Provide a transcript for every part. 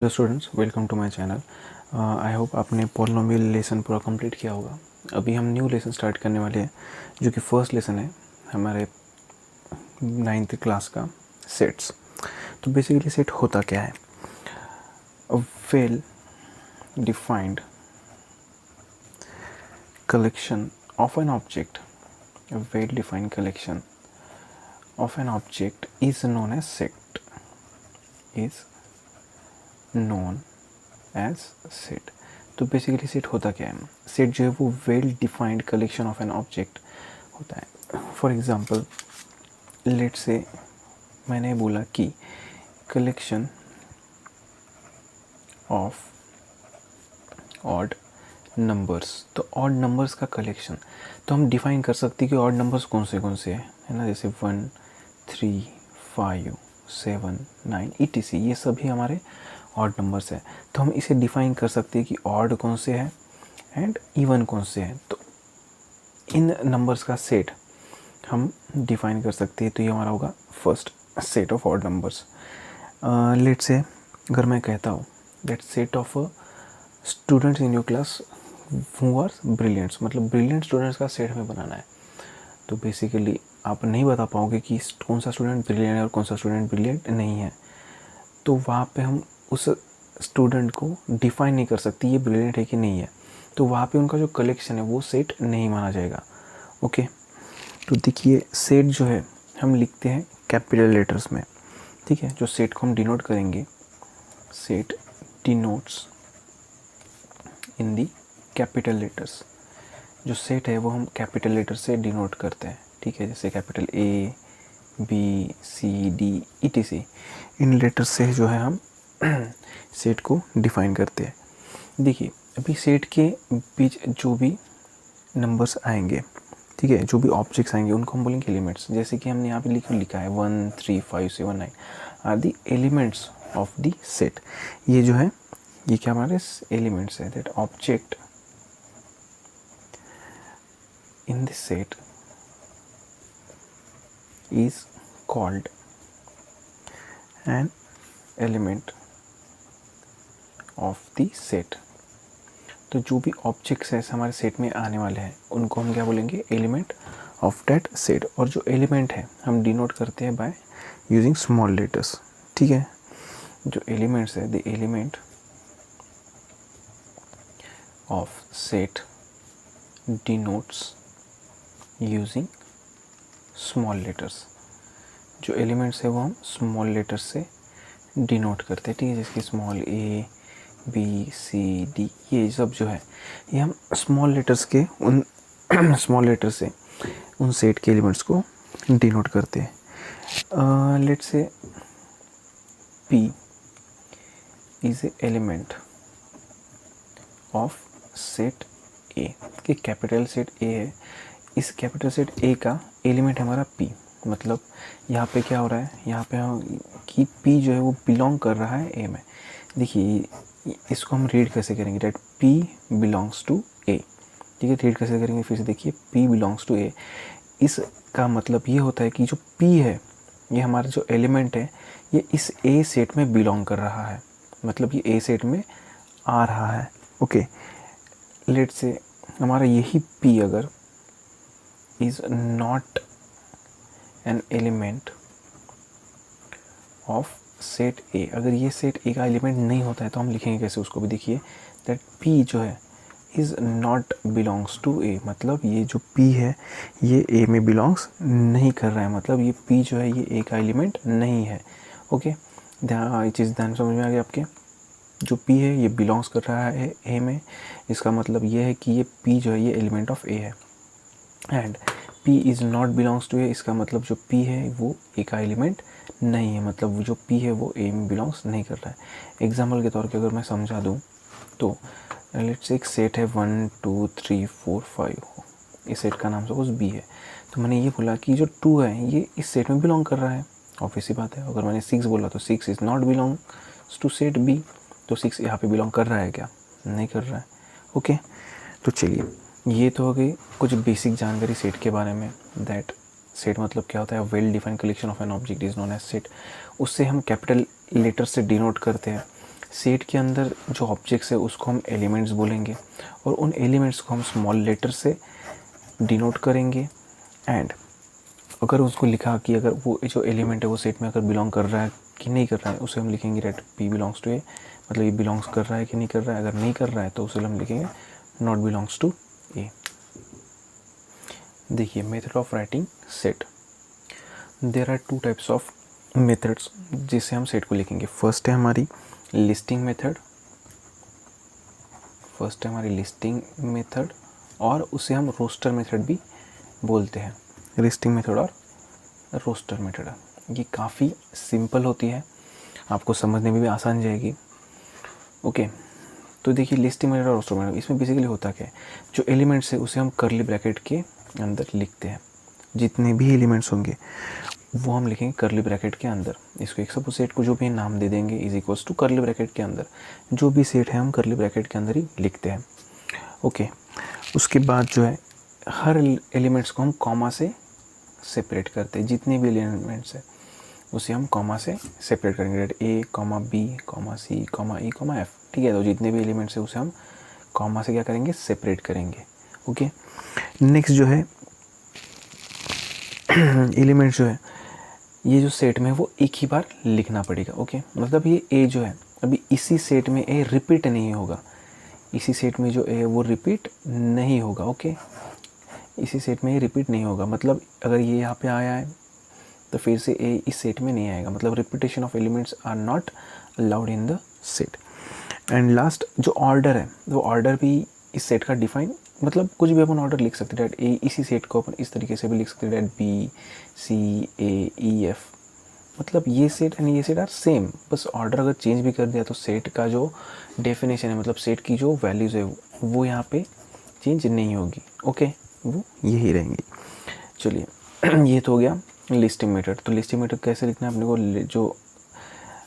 Hello students, welcome to my channel. I hope आपने polynomial lesson पूरा complete किया होगा। अभी हम न्यू लेसन स्टार्ट करने वाले हैं, जो कि फर्स्ट लेसन है हमारे 9th क्लास का, सेट्स। तो बेसिकली सेट होता क्या है? A well defined collection of an object, a well defined collection of an object is known as set, is known as set. तो बेसिकली सेट होता क्या है? सेट जो है वो well defined collection of an object होता है। For example, let say मैंने बोला कि कलेक्शन ऑफ ऑड नंबर्स, तो ऑड नंबर्स का कलेक्शन, तो हम डिफाइन कर सकते हैं कि ऑड नंबर्स कौन से हैं, है ना। जैसे 1, 3, 5, 7, 9 etc, ये सभी हमारे ऑड नंबर्स है। तो हम इसे डिफाइन कर सकते हैं कि ऑड कौन से हैं एंड इवन कौन से हैं। तो इन नंबर्स का सेट हम डिफाइन कर सकते हैं। तो ये हमारा होगा first set of odd numbers. Let say अगर मैं कहता हूँ that set of students in your class who are brilliants, मतलब ब्रिलियंट स्टूडेंट्स का सेट हमें बनाना है। तो बेसिकली आप नहीं बता पाओगे कि कौन सा स्टूडेंट ब्रिलियंट है और कौन सा स्टूडेंट ब्रिलियंट नहीं है। तो वहाँ पे हम उस स्टूडेंट को डिफाइन नहीं कर सकते ये ब्रिलियंट है कि नहीं है। तो वहाँ पे उनका जो कलेक्शन है वो सेट नहीं माना जाएगा। ओके, तो देखिए सेट जो है हम लिखते हैं कैपिटल लेटर्स में, ठीक है। जो सेट को हम डिनोट करेंगे, सेट डिनोट्स इन दी कैपिटल लेटर्स। जो सेट है वो हम कैपिटल लेटर से डिनोट करते हैं, ठीक है। जैसे capital A, B, C, D etc, इन लेटर्स से जो है हम सेट को डिफाइन करते हैं। देखिए अभी सेट के बीच जो भी नंबर्स आएंगे, ठीक है, जो भी ऑब्जेक्ट्स आएंगे उनको हम बोलेंगे एलिमेंट्स। जैसे कि हमने यहाँ पे लिखा है 1, 3, 5, 7, 9 are the elements of the set. ये जो है ये क्या हमारे एलिमेंट्स है। That object in this set is called an element of the set। तो जो भी ऑब्जेक्ट्स है हमारे सेट में आने वाले हैं उनको हम क्या बोलेंगे? Element of that set. और जो एलिमेंट है हम डिनोट करते हैं बाय यूजिंग स्मॉल लेटर्स, ठीक है। जो एलिमेंट्स है, the element of set denotes using small letters. जो एलिमेंट्स है वो हम स्मॉल लेटर्स से डिनोट करते हैं, ठीक है। जैसे स्मॉल ए, बी, सी, डी, ये सब जो है ये हम स्मॉल लेटर्स के उन स्मॉल लेटर से उन सेट के एलिमेंट्स को डिनोट करते हैं। Let's say P is a element of set ए, कि कैपिटल सेट ए है। इस कैपिटल सेट ए का एलिमेंट हमारा पी, मतलब यहाँ पे क्या हो रहा है, यहाँ पे कि पी जो है वो बिलोंग कर रहा है ए में। देखिए इसको हम रीड कैसे करेंगे? दैट पी बिलोंग्स टू ए, ठीक है। रीड कैसे करेंगे? फिर से देखिए, पी बिलोंग्स टू ए। इसका मतलब ये होता है कि जो पी है ये हमारा जो एलिमेंट है ये इस ए सेट में बिलोंग कर रहा है, मतलब ये ए सेट में आ रहा है। ओके, लेट से हमारा यही पी अगर is not an element of set A, अगर ये सेट A का एलिमेंट नहीं होता है तो हम लिखेंगे कैसे उसको भी? देखिए that P जो है is not belongs to A, मतलब ये जो P है ये A में belongs नहीं कर रहा है, मतलब ये P जो है ये A का एलिमेंट नहीं है। ओके, ये चीज़ ध्यान समझ में आ गया आपके? जो P है ये बिलोंग्स कर रहा है A में, इसका मतलब ये है कि ये P जो है ये एलिमेंट ऑफ A है। And P is not belongs to A, इसका मतलब जो P है वो ए का एलिमेंट नहीं है, मतलब जो P है वो ए में बिलोंग्स नहीं कर रहा है। एग्जाम्पल के तौर पे अगर मैं समझा दूँ तो लेट्स एक सेट है 1, 2, 3, 4, 5, इस सेट का नाम सपोज B है। तो मैंने ये बोला कि जो 2 है ये इस सेट में बिलोंग कर रहा है, ऑब्वियस सी बात है। अगर मैंने 6 बोला तो 6 is not belongs to set B, तो 6 यहाँ पे बिलोंग कर रहा है क्या? नहीं कर रहा है। ओके, तो चलिए ये तो हो गई कुछ बेसिक जानकारी सेट के बारे में। दैट सेट मतलब क्या होता है? Well defined collection of an object is known as set. उससे हम कैपिटल लेटर से डिनोट करते हैं। सेट के अंदर जो ऑब्जेक्ट्स है उसको हम एलिमेंट्स बोलेंगे और उन एलिमेंट्स को हम स्मॉल लेटर से डिनोट करेंगे। एंड अगर उसको लिखा कि अगर वो जो एलिमेंट है वो सेट में अगर बिलोंग कर रहा है कि नहीं कर रहा है, उसे हम लिखेंगे डेट पी बिलोंग्स टू ए, मतलब ये बिलोंग्स कर रहा है कि नहीं कर रहा है। अगर नहीं कर रहा है तो उसे हम लिखेंगे नॉट बिलोंग्स टू ए। देखिए method of writing set, there are 2 types of methods जिससे हम सेट को लिखेंगे। फर्स्ट है हमारी लिस्टिंग मेथड, और उसे हम रोस्टर मेथड भी बोलते हैं। लिस्टिंग मेथड और रोस्टर मेथड, ये काफ़ी सिंपल होती है, आपको समझने में भी आसान जाएगी। ओके, तो देखिए लिस्टिंग मेथड और रोस्टर मेथड, इसमें बेसिकली होता क्या है, जो एलिमेंट्स है उसे हम कर्ली ब्रैकेट के अंदर लिखते हैं। जितने भी एलिमेंट्स होंगे वो हम लिखेंगे कर्ली ब्रैकेट के अंदर। इसको एक सब सेट को जो भी नाम दे देंगे is equals to curly bracket के अंदर, जो भी सेट है हम कर्ली ब्रैकेट के अंदर ही लिखते हैं। ओके, उसके बाद जो है हर एलिमेंट्स को हम कॉमा से सेपरेट करते हैं। जितने भी एलिमेंट्स हैं उसे हम कॉमा से सेपरेट करेंगे, ए comma B comma C comma ई कॉमा एफ। ठीक है, तो जितने भी एलिमेंट्स हैं उसे हम कॉमा से क्या करेंगे, सेपरेट करेंगे। ओके, नेक्स्ट जो है एलिमेंट्स जो है ये जो सेट में वो एक ही बार लिखना पड़ेगा। ओके, मतलब ये ए जो है अभी इसी सेट में ए रिपीट नहीं होगा, इसी सेट में जो ए है वो रिपीट नहीं होगा। ओके, इसी सेट में ये रिपीट नहीं होगा, मतलब अगर ये यहाँ पे आया है तो फिर से ए इस सेट में नहीं आएगा, मतलब repetition of elements are not allowed in the set. And last जो ऑर्डर है वो ऑर्डर भी इस सेट का डिफाइन, मतलब कुछ भी अपन ऑर्डर लिख सकते हैं डेट ए, इसी सेट को अपन इस तरीके से भी लिख सकते हैं डेट बी सी ए ई एफ, मतलब ये सेट एंड ये सेट आर सेम, बस ऑर्डर अगर चेंज भी कर दिया तो सेट का जो डेफिनेशन है, मतलब सेट की जो वैल्यूज़ है वो यहाँ पे चेंज नहीं होगी। ओके, वो यही रहेंगी। चलिए ये तो हो गया लिस्टिंग मेथड। तो लिस्टिंग मेथड कैसे लिखना है अपने को, जो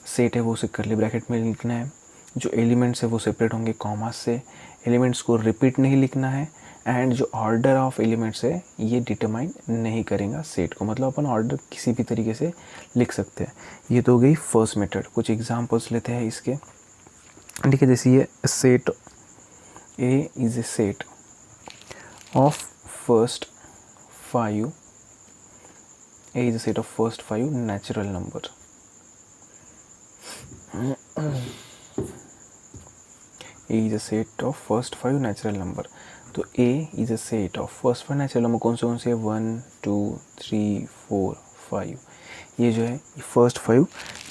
सेट है वो उसे कर्ली ब्रैकेट में लिखना है, जो एलिमेंट्स है वो सेपरेट होंगे कॉमा से, एलिमेंट्स को रिपीट नहीं लिखना है, एंड जो ऑर्डर ऑफ एलिमेंट्स है ये डिटरमाइन नहीं करेगा सेट को, मतलब अपन ऑर्डर किसी भी तरीके से लिख सकते हैं। ये तो हो गई फर्स्ट मेथड। कुछ एग्जांपल्स लेते हैं इसके। ठीक है, जैसे ये set A is a set of first 5, A is a set of first 5 natural numbers. A is a set of first 5 natural number. तो A is a set of first 5 natural number कौन से हैं, 1 2 3 4 5। ये जो है ये first 5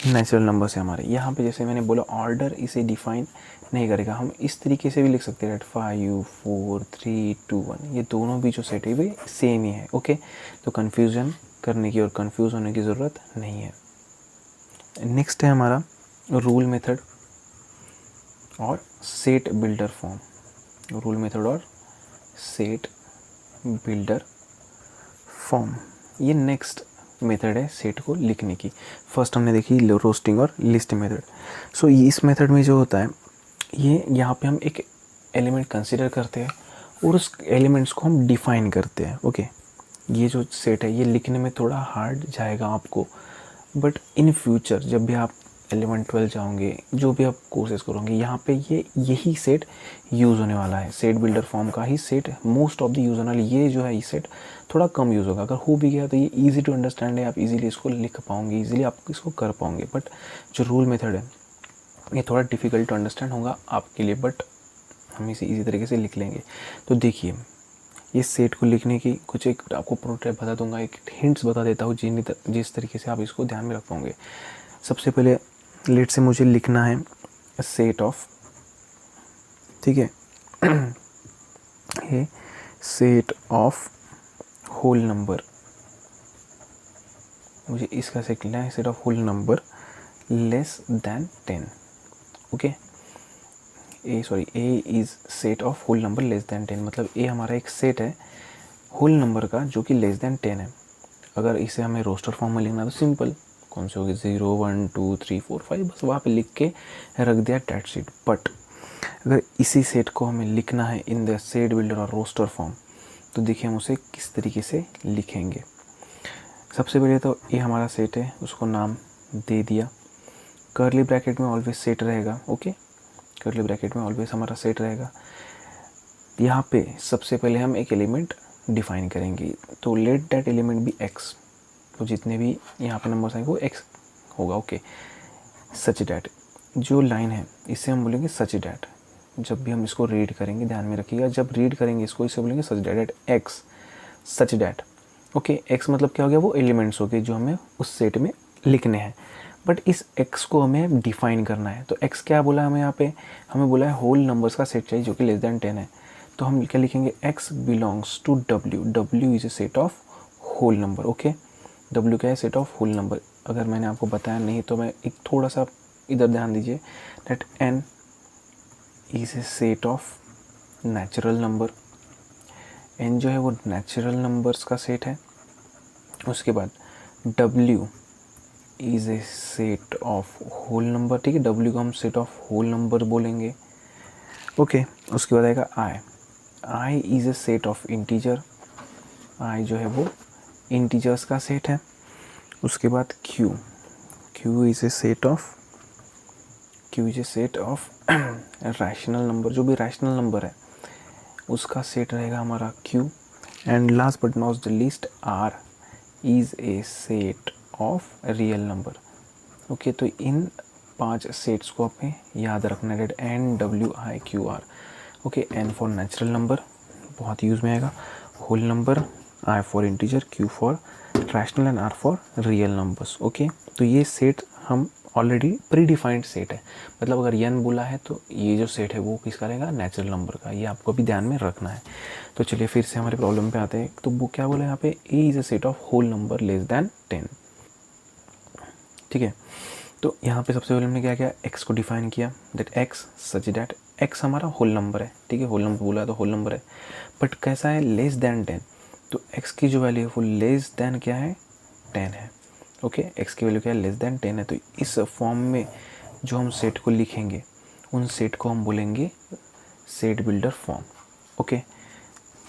natural numbers है हमारे। यहाँ पे जैसे मैंने बोला ऑर्डर इसे डिफाइन नहीं करेगा, हम इस तरीके से भी लिख सकते हैं 5 4 3 2 1, ये दोनों भी जो सेट है वे सेम ही है। ओके, तो कन्फ्यूज़न करने की और कंफ्यूज होने की ज़रूरत नहीं है। नेक्स्ट है हमारा रूल मेथड और set builder form. Rule method और सेट बिल्डर फॉर्म, ये नेक्स्ट मेथड है सेट को लिखने की। फर्स्ट हमने देखी रोस्टिंग और लिस्टिंग मेथड। सो इस मेथड में जो होता है ये यहाँ पे हम एक एलिमेंट कंसिडर करते हैं और उस एलिमेंट्स को हम डिफाइन करते हैं। ओके, ये जो सेट है ये लिखने में थोड़ा हार्ड जाएगा आपको, बट इन फ्यूचर जब भी आप 11-12 जाओगे, जो भी आप कोर्सेज करोगे, यहाँ पे ये यही सेट यूज़ होने वाला है। सेट बिल्डर फॉर्म का ही set most of the use होने वाला, ये जो है ये सेट थोड़ा कम यूज़ होगा। अगर हो भी गया तो ये ईजी टू अंडरस्टैंड है, आप इजीली इसको लिख पाओगे, इजीली आप इसको कर पाओगे। बट जो रूल मेथड है ये थोड़ा डिफ़िकल्ट टू अंडरस्टैंड होगा आपके लिए, बट हम इसे ईजी तरीके से लिख लेंगे। तो देखिए ये सेट को लिखने की कुछ एक आपको प्रोटोटाइप बता दूंगा, एक हिंट्स बता देता हूँ जिस तरीके से आप इसको ध्यान में रख पाओगे। सबसे पहले लेट से मुझे लिखना है सेट ऑफ, ठीक है, ये सेट ऑफ होल नंबर, मुझे इसका सेट लिखना है set of whole number less than 10। Okay, A is set of whole number less than 10, मतलब ए हमारा एक सेट है होल नंबर का जो कि लेस दैन 10 है। अगर इसे हमें रोस्टर फॉर्म में लिखना तो सिंपल कौन से होगी 0 1 2 3 4 5, बस वहाँ पे लिख के रख दिया डेट शीट। बट अगर इसी सेट को हमें लिखना है इन द सेट बिल्डर और रोस्टर फॉर्म, तो देखिए हम उसे किस तरीके से लिखेंगे। सबसे पहले तो ये हमारा सेट है, उसको नाम दे दिया, कर्ली ब्रैकेट में ऑलवेज सेट रहेगा, ओके, कर्ली ब्रैकेट में ऑलवेज हमारा सेट रहेगा। यहाँ पे सबसे पहले हम एक एलिमेंट डिफाइन करेंगे, तो let that element be x, तो जितने भी यहाँ पे नंबर्स आएंगे वो एक्स होगा, ओके। सच डैट, जो लाइन है इसे हम बोलेंगे सच डैट। जब भी हम इसको रीड करेंगे ध्यान में रखिएगा, जब रीड करेंगे इसको इसे बोलेंगे such that x, such that, okay. X मतलब क्या हो गया, वो एलिमेंट्स हो गए जो हमें उस सेट में लिखने हैं। बट इस एक्स को हमें डिफाइन करना है, तो एक्स क्या बोला हमें यहाँ पे, हमें बोला है होल नंबर्स का सेट चाहिए जो कि लेस दैन 10 है। तो हम क्या लिखेंगे, x belongs to W, W is a set of whole number, okay. W क्या है, सेट ऑफ होल नंबर। अगर मैंने आपको बताया नहीं तो मैं एक थोड़ा सा इधर ध्यान दीजिए, that N is a set of natural number. N जो है वो नेचुरल नंबर्स का सेट है। उसके बाद W is a set of whole number, ठीक है, डब्ल्यू को हम सेट ऑफ होल नंबर बोलेंगे, ओके। उसके बाद आएगा I, I is a set of integer, I जो है वो इंटीजर्स का सेट है। उसके बाद Q, Q is a set of, Q is a set of rational number, जो भी रैशनल नंबर है उसका सेट रहेगा हमारा Q. And last but not the least, R is a set of real number, okay. तो इन 5 sets को हमें याद रखना है, N W I Q R, okay. N for natural number, बहुत यूज़ में आएगा, whole number, I for integer, Q for rational and R for real numbers, okay. तो ये सेट हम ऑलरेडी प्री डिफाइंड सेट है, मतलब अगर एन बोला है तो ये जो सेट है वो किसका रहेगा, नेचुरल नंबर का, ये आपको भी ध्यान में रखना है। तो चलिए फिर से हमारे प्रॉब्लम पे आते हैं। तो वो क्या बोला यहाँ पे, A is a set of whole number less than 10, ठीक है। तो यहाँ पे सबसे पहले हमने क्या किया, एक्स को डिफाइन किया, that x such that x हमारा होल नंबर है, ठीक है, होल नंबर बोला है तो होल नंबर है, बट कैसा है, लेस दैन 10। तो एक्स की जो वैल्यू है वो लेस दैन क्या है, 10 है, ओके। एक्स की वैल्यू क्या है, लेस दैन 10 है। तो इस फॉर्म में जो हम सेट को लिखेंगे उन सेट को हम बोलेंगे सेट बिल्डर फॉर्म, ओके।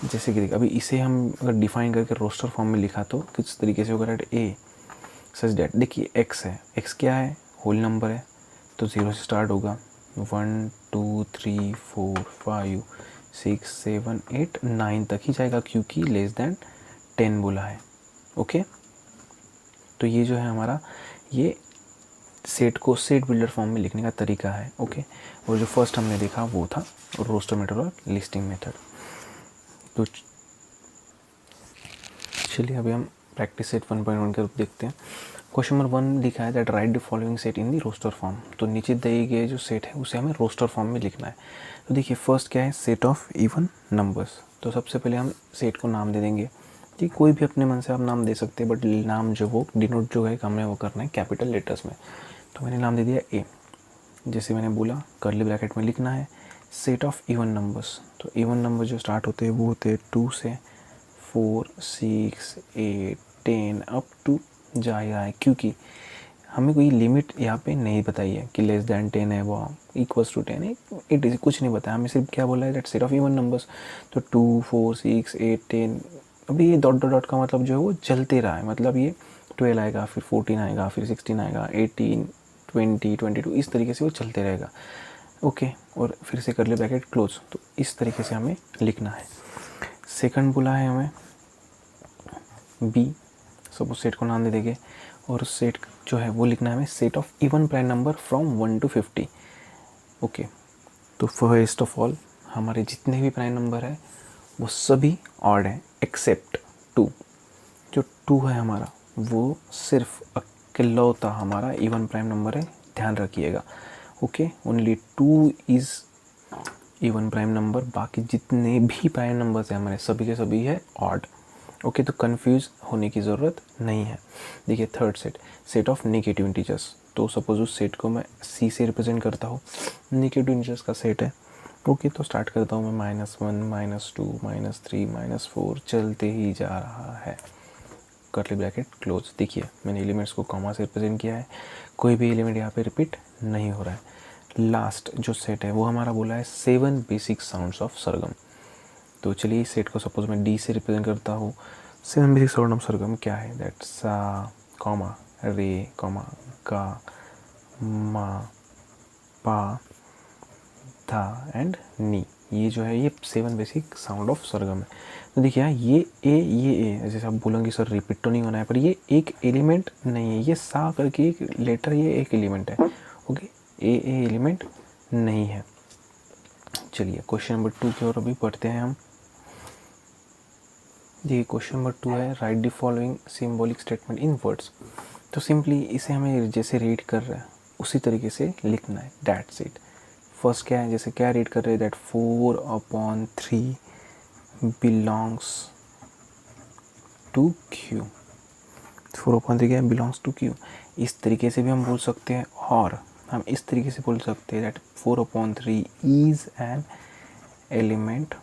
जैसे कि अभी इसे हम अगर डिफाइन करके रोस्टर फॉर्म में लिखा तो किस तरीके से होगा, ए सच डैट, देखिए एक्स है, एक्स क्या है, होल नंबर है, तो 0 से स्टार्ट होगा, 1 2 3 4 5 6 7 8 9 तक ही जाएगा क्योंकि लेस दैन 10 बोला है, ओके। तो ये जो है हमारा, ये सेट को सेट बिल्डर फॉर्म में लिखने का तरीका है, ओके। और जो फर्स्ट हमने देखा वो था रोस्टर मेथड और लिस्टिंग मेथड। तो चलिए अभी हम प्रैक्टिस सेट 1.1 के रूप देखते हैं। क्वेश्चन नंबर 1 लिखा है that write the following set in the roster form. तो नीचे दिए गए जो सेट है उसे हमें रोस्टर फॉर्म में लिखना है। तो देखिए फर्स्ट क्या है, सेट ऑफ इवन नंबर्स। तो सबसे पहले हम सेट को नाम दे देंगे, ठीक, कोई भी अपने मन से आप नाम दे सकते हैं, बट नाम जो वो डिनोट जो है हमें वो करना है कैपिटल लेटर्स में। तो मैंने नाम दे दिया ए, जैसे मैंने बोला कर्ली ब्रैकेट में लिखना है सेट ऑफ इवन नंबर्स। तो इवन नंबर जो स्टार्ट होते हैं वो होते हैं 2 से 4 6 8 10 अप टू जा रहा है, क्योंकि हमें कोई लिमिट यहाँ पे नहीं बताई है कि लेस दैन 10 है, वो इक्वल्स टू 10 है, इट इज कुछ नहीं बताया, हमें सिर्फ क्या बोला है that set of even numbers. तो 2 4 6 8 10, अभी ये डॉट डॉट डॉट का मतलब जो है वो चलते रहा है, मतलब ये 12 आएगा, फिर 14 आएगा, फिर 16 आएगा, 18 20 22, इस तरीके से वो चलते रहेगा, ओके। और फिर से कर ले ब्रैकेट क्लोज। तो इस तरीके से हमें लिखना है। सेकंड बोला है हमें बी, सब उस सेट को नाम दे देंगे, और उस सेट जो है वो लिखना है हमें set of even prime number from 1 to 50, okay. तो फर्स्ट ऑफ ऑल हमारे जितने भी प्राइम नंबर है वो सभी ऑड है एक्सेप्ट 2। जो 2 है हमारा वो सिर्फ अकेलौता हमारा इवन प्राइम नंबर है, ध्यान रखिएगा, okay. Only 2 is even prime number, बाकी जितने भी प्राइम नंबर्स हैं हमारे सभी के सभी है ऑड, ओके। तो कंफ्यूज होने की ज़रूरत नहीं है। देखिए third set, set of negative integers. तो सपोज उस सेट को मैं सी से रिप्रेजेंट करता हूँ, नेगेटिव इंटीजर्स का सेट है, ओके। तो स्टार्ट करता हूँ मैं -1 -2 -3 -4, चलते ही जा रहा है, कर्ली ब्रैकेट क्लोज। देखिए मैंने एलिमेंट्स को कॉमा से रिप्रेजेंट किया है, कोई भी एलिमेंट यहाँ पे रिपीट नहीं हो रहा है। लास्ट जो सेट है वो हमारा बोला है 7 बेसिक साउंड्स ऑफ सरगम। तो चलिए इस सेट को सपोज मैं डी से रिप्रेजेंट करता हूँ। 7 बेसिक साउंड ऑफ सरगम क्या है, दैट सा कॉमा रे कॉमा गा मा, पा, धा एंड नी। ये जो है ये 7 बेसिक साउंड ऑफ सरगम है। तो देखिए यहाँ ये ए जैसे आप बोलेंगे सर रिपीट तो नहीं होना है, पर ये एक एलिमेंट नहीं है, ये सा करके एक लेटर ये एक एलिमेंट है। ओके, ए एलिमेंट नहीं है। चलिए क्वेश्चन नंबर 2 की ओर अभी पढ़ते हैं हम। ये क्वेश्चन नंबर 2 है, right the following symbolic statement in words. तो सिंपली इसे हमें जैसे रीड कर रहे हैं उसी तरीके से लिखना है, दैट्स इट। फर्स्ट क्या है, जैसे क्या रीड कर रहे हैं, दैट 4/3 बिलोंग्स टू क्यू। 4/3 क्या है, बिलोंग्स टू क्यू। इस तरीके से भी हम बोल सकते हैं, और हम इस तरीके से बोल सकते हैं that 4/3 is an element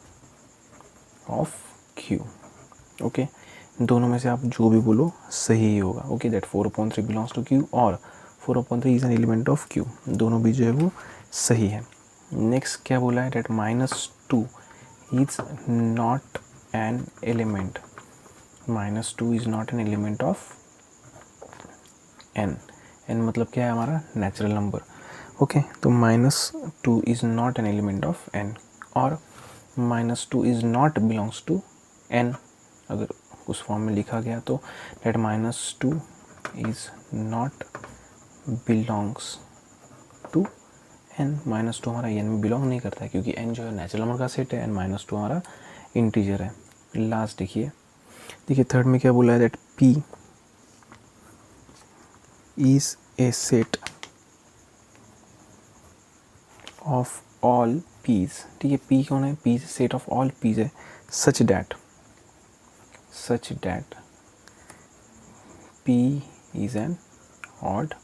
of Q. Okay, दोनों में से आप जो भी बोलो सही ही होगा। Okay, that 4/3 belongs to Q और 4/3 is an element of Q, दोनों भी जो है वो सही है। नेक्स्ट क्या बोला है, that -2 is not an element. -2 is not an element of n। n मतलब क्या है हमारा, नेचुरल नंबर। ओके, तो -2 is not an element of n, और -2 is not belongs to n। अगर उस फॉर्म में लिखा गया तो that -2 is not belongs to n। -2 हमारा n में बिलोंग नहीं करता है, क्योंकि n जो है नेचुरल नंबर का सेट है, n -2 हमारा इंटीजर है। लास्ट देखिए थर्ड में क्या बोला है, that p is a set of all p's। ठीक है, p कौन है, p set of all p's है, such that p is an odd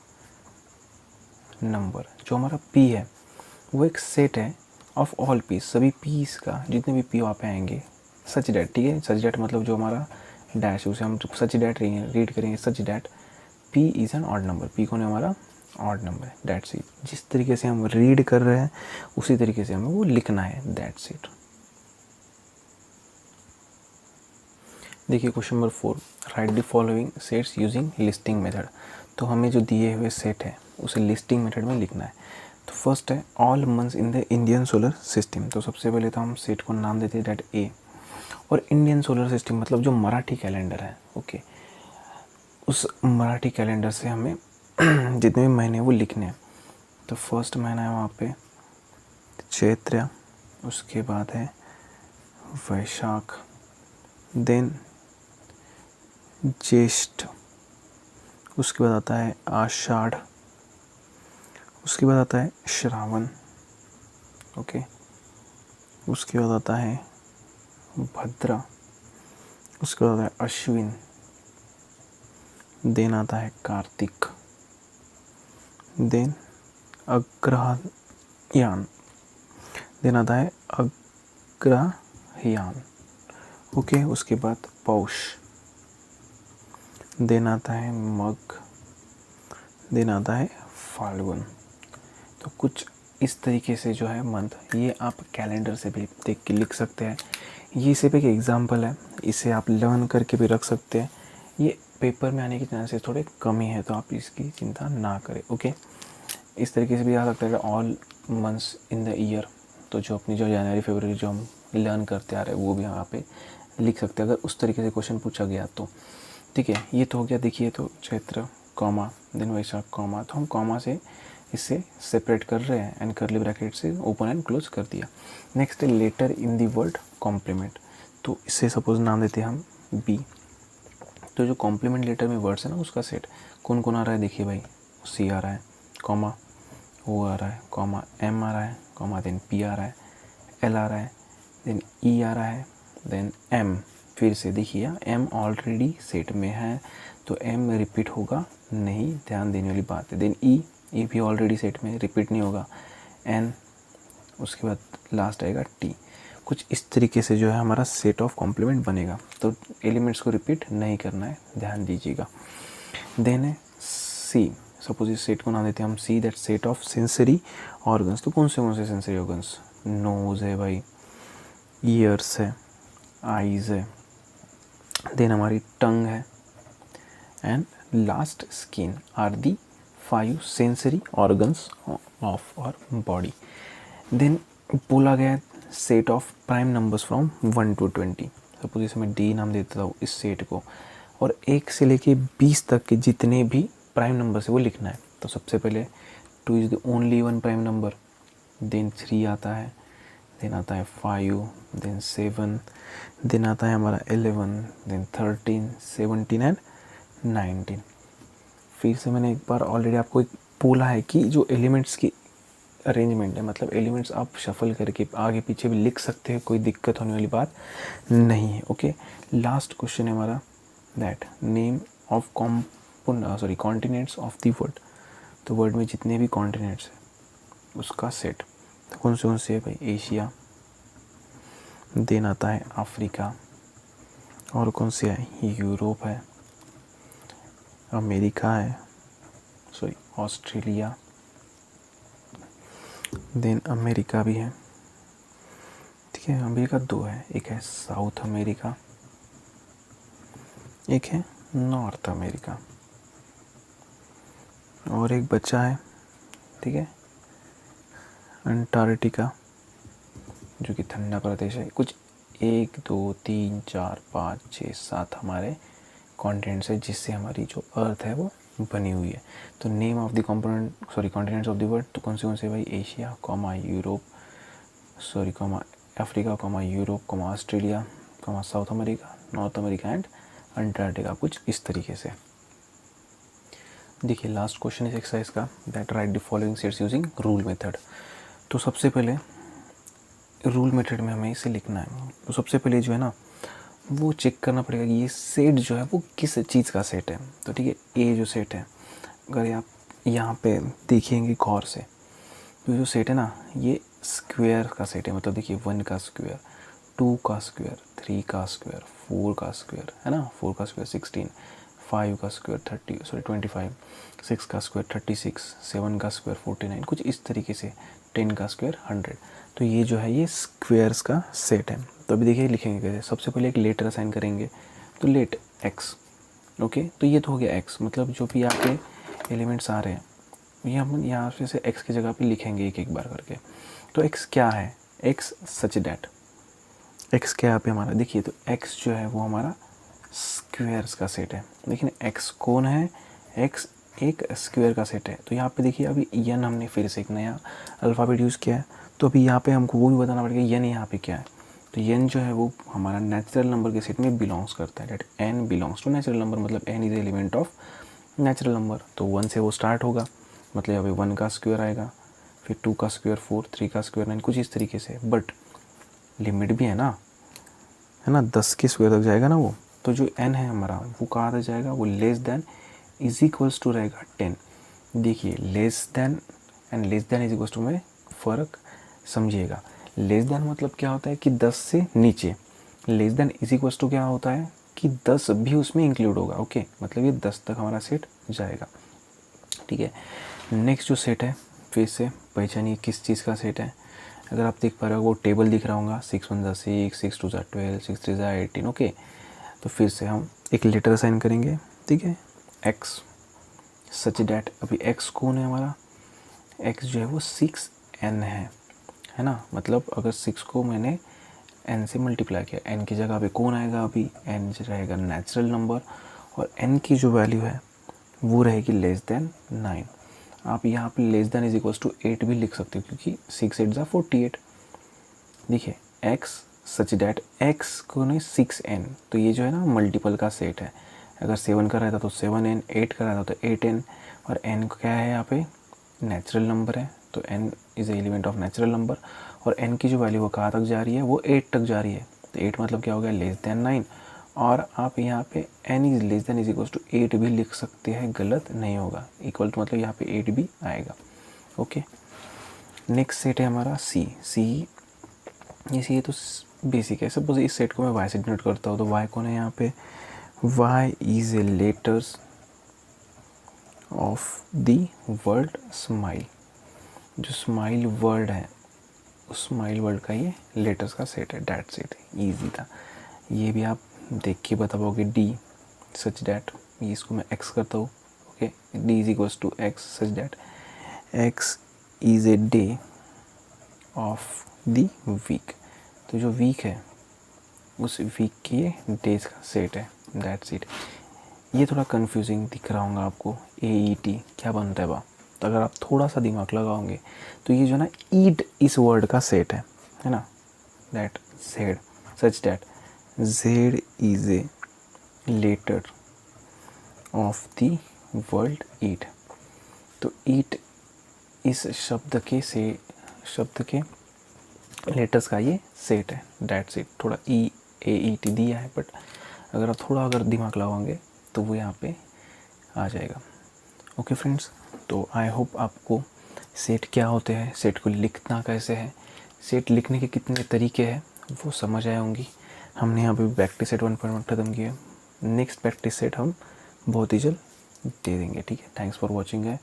number. जो हमारा p है वो एक सेट है ऑफ ऑल p's, सभी p's का, जितने भी p वहाँ पे आएंगे, सच डैट। ठीक है, सच डैट मतलब जो हमारा डैश है उसे हम सच डैट रीड करेंगे, such that p is an odd number. p कौन है, हमारा ऑड नंबर है। That's it. जिस तरीके से हम रीड कर रहे हैं उसी तरीके से हमें वो लिखना है, दैट्स इट। देखिए question number 4, right the following sets using listing method. तो हमें जो दिए हुए सेट है उसे लिस्टिंग मेथड में लिखना है। तो फर्स्ट है all months in the Indian solar system. तो सबसे पहले तो हम सेट को नाम देते हैं दैट ए, और इंडियन सोलर सिस्टम मतलब जो मराठी कैलेंडर है। ओके, उस मराठी कैलेंडर से हमें जितने भी महीने वो लिखने हैं। तो फर्स्ट महीना है वहाँ पे चैत्र, उसके बाद है वैशाख, देन ज्येष्ठ, उसके बाद आता है आषाढ़, उसके बाद आता है श्रावण। ओके, उसके बाद आता है भद्रा, उसके बाद आता है अश्विन, देन आता है कार्तिक, देन अग्रहायण, देन आता है अग्रहायण। ओके, उसके बाद पौष, देन आता है मघ, देन आता है फाल्गुन। तो कुछ इस तरीके से जो है मंथ, ये आप कैलेंडर से भी देख के लिख सकते हैं। ये सिर्फ एक एग्जांपल है, इसे आप लर्न करके भी रख सकते हैं। ये पेपर में आने की चांसेस थोड़े कम ही है, तो आप इसकी चिंता ना करें। ओके, इस तरीके से भी आ सकता है all months in the year. तो जो अपनी जो जनवरी फरवरी जो हम लर्न करते आ रहे हैं वो भी यहाँ पे लिख सकते हैं, अगर उस तरीके से क्वेश्चन पूछा गया तो। ठीक है, ये तो हो गया। देखिए, तो चैत्र कॉमा, देन वैशाख कॉमा, तो हम कॉमा से इससे सेपरेट कर रहे हैं, एंड करली ब्रैकेट से ओपन एंड क्लोज कर दिया। नेक्स्ट है letter in the word complement. तो इससे सपोज नाम देते हैं हम बी। तो जो कॉम्प्लीमेंट लेटर में वर्ड्स है ना, उसका सेट कौन कौन आ रहा है, देखिए भाई, सी आ रहा है, कॉमा ओ आ रहा है, कॉमा एम आ रहा है, कॉमा देन पी आ रहा है, एल आ रहा है, देन ई आ रहा है, देन एम। फिर से देखिए एम ऑलरेडी सेट में है तो एम रिपीट होगा नहीं, ध्यान देने वाली बात है। देन ई भी ऑलरेडी सेट में, रिपीट नहीं होगा। एन, उसके बाद लास्ट आएगा टी। कुछ इस तरीके से जो है हमारा सेट ऑफ कॉम्प्लीमेंट बनेगा। तो एलिमेंट्स को रिपीट नहीं करना है, ध्यान दीजिएगा। देन है सी। सपोज इस सेट को नाम देते हैं हम C, that set of sensory organs. तो कौन से सेंसरी ऑर्गन्स, नोज़ है भाई, ईयर्स है, आईज़ है, देन हमारी टंग है, and last skin are the 5 sensory organs of our body. Then बोला गया set of prime numbers from 1 to 20। Suppose इसे मैं डी नाम देता हूँ इस सेट को, और 1 से लेके 20 तक के जितने भी प्राइम नंबर है वो लिखना है। तो सबसे पहले 2 is the only one prime number, then 3 आता है, देन आता है 5, देन 7, देन आता है हमारा 11, देन 13, 17 एंड 19। फिर से मैंने एक बार ऑलरेडी आपको एक बोला है कि जो एलिमेंट्स की अरेंजमेंट है, मतलब एलिमेंट्स आप शफल करके आगे पीछे भी लिख सकते हैं, कोई दिक्कत होने वाली बात नहीं है। ओके, लास्ट क्वेश्चन है हमारा that name of continents of the world. तो वर्ल्ड में जितने भी कॉन्टिनेंट्स हैं उसका सेट। तो कौन से है भाई? एशिया, देन आता है अफ्रीका, और कौन से है? यूरोप है, अमेरिका है, ऑस्ट्रेलिया, देन अमेरिका भी है, ठीक है। अमेरिका 2 है, एक है साउथ अमेरिका, एक है नॉर्थ अमेरिका, और एक बचा है, ठीक है, अंटार्कटिका जो कि ठंडा प्रदेश है। कुछ 1 2 3 4 5 6 7 हमारे कॉन्टिनेंट्स है जिससे हमारी जो अर्थ है वो बनी हुई है। तो name of the continents of the world, तो कौन से भाई? Asia, Europe, Africa, Europe, Australia, south America, north America and Antarctica. कुछ इस तरीके से। देखिए लास्ट क्वेश्चन इस एक्सरसाइज का, that write the following sets using rule method. तो सबसे पहले रूल मेथड में हमें इसे लिखना है। तो सबसे पहले जो है ना वो चेक करना पड़ेगा कि ये सेट जो है वो किस चीज़ का सेट है। तो ठीक है, ए जो सेट है, अगर आप यहाँ पे देखेंगे गौर से, तो जो सेट है ना ये स्क्वायर का सेट है। मतलब देखिए 1 का स्क्वायर, 2 का स्क्वायर, 3 का स्क्वायर, 4 का स्क्वायर है ना, 4 का स्क्वायर 16, 5 का स्क्वायर 25, 6 का स्क्वायर 36, 7 का स्क्वायर 49, कुछ इस तरीके से, 10 का स्क्वायर 100। तो ये जो है ये स्क्वायर्स का सेट है। तो अभी देखिए लिखेंगे कैसे। सबसे पहले एक लेटर असाइन करेंगे, तो लेट एक्स। ओके, तो ये तो हो गया एक्स, मतलब जो भी आपके एलिमेंट्स आ रहे हैं ये हम यहाँ से एक्स की जगह पे लिखेंगे एक एक बार करके। तो एक्स क्या है? एक्स सच डैट, एक्स क्या है यहाँ पे हमारा? देखिए तो एक्स जो है वो हमारा स्क्वायर्स का सेट है। लेकिन एक्स कौन है? एक्स एक स्क्वायर का सेट है। तो यहाँ पे देखिए अभी यन हमने फिर से एक नया अल्फ़ाबेट यूज़ किया है, तो अभी यहाँ पे हमको वो भी बताना पड़ेगा यन यहाँ पे क्या है। तो यन जो है वो हमारा नेचुरल नंबर के सेट में बिलोंग्स करता है, that N belongs to natural number, मतलब N is element of natural number. तो 1 से वो स्टार्ट होगा, मतलब यहाँ पे 1 का स्क्वायर आएगा, फिर 2 का स्क्वायर 4, 3 का स्क्वायर 9, कुछ इस तरीके से। बट लिमिट भी है ना 10 के स्क्वायर तक जाएगा ना वो। तो जो एन है हमारा वो कहाँ तक जाएगा? वो less than is equals to रहेगा 10। देखिए less than and less than is equals to में फ़र्क समझिएगा। लेस देन मतलब क्या होता है कि 10 से नीचे, less than is equals to क्या होता है कि 10 भी उसमें इंक्लूड होगा। ओके, मतलब ये 10 तक हमारा सेट जाएगा, ठीक है। नेक्स्ट जो सेट है, फिर से पहचानिए किस चीज़ का सेट है। अगर आप देख पा रहे हो वो टेबल दिख रहा होगा, 6 1 6, 6 2 12, 6 3 18। ओके, तो फिर से हम एक लेटर असाइन करेंगे, ठीक है, एक्स सच डैट। अभी एक्स कौन है हमारा? एक्स जो है वो 6n है ना। मतलब अगर 6 को मैंने n से मल्टीप्लाई किया, n की जगह पे कौन आएगा? अभी n रहेगा नेचुरल नंबर, और n की जो वैल्यू है वो रहेगी लेस देन 9। आप यहाँ पे less than is equals to 8 भी लिख सकते हो, क्योंकि 6 8 ज़ा 48। देखिए एक्स सच डैट एक्स को नहीं 6n, तो ये जो है ना मल्टीपल का सेट है। अगर 7 का रहता तो 7n, 8 का रहता तो 8n, और n क्या है यहाँ पे? नेचुरल नंबर है, तो n is element of natural number. और n की जो वैल्यू वो कहाँ तक जा रही है? वो 8 तक जा रही है। तो 8 मतलब क्या हो गया? Less than 9। और आप यहाँ पे n is less than is equals to 8 भी लिख सकते हैं, गलत नहीं होगा। इक्वल टू मतलब यहाँ पे 8 भी आएगा। ओके, नेक्स्ट सेट है हमारा सी। ये तो बेसिक है। सपोज इस सेट को मैं y से डिनोट करता हूँ, तो y कौन है यहाँ पे? y is a letters of the word smile. जो स्माइल वर्ड है उस स्माइल वर्ड का ये लेटर्स का सेट है। डैट सेट ईजी था, ये भी आप देख के बता पाओगे। डी सच डैट, ये इसको मैं एक्स करता हूँ, okay, d is equals to x such that x is a day of the week. तो जो वीक है उस वीक की ये डेज का सेट है, दैट्स इट। ये थोड़ा कंफ्यूजिंग दिख रहा होगा आपको, AET क्या बनता है बा। तो अगर आप थोड़ा सा दिमाग लगाओगे तो ये जो ना ईट इस वर्ड का सेट है ना, that Z such that Z is a letter of the world eat. तो ईट इस शब्द के लेटर्स का ये सेट है, दैट्स इट। थोड़ा EAET दिया है, बट अगर आप थोड़ा दिमाग लगाओगे तो वो यहाँ पे आ जाएगा। ओके फ्रेंड्स, तो आई होप आपको सेट क्या होते हैं, सेट को लिखना कैसे है, सेट लिखने के कितने तरीके हैं वो समझ आए होंगी। हमने यहाँ पे प्रैक्टिस सेट 1.1 ख़त्म किया, नेक्स्ट प्रैक्टिस सेट हम बहुत ही जल्द दे देंगे, ठीक है। थैंक्स फॉर वॉचिंग है।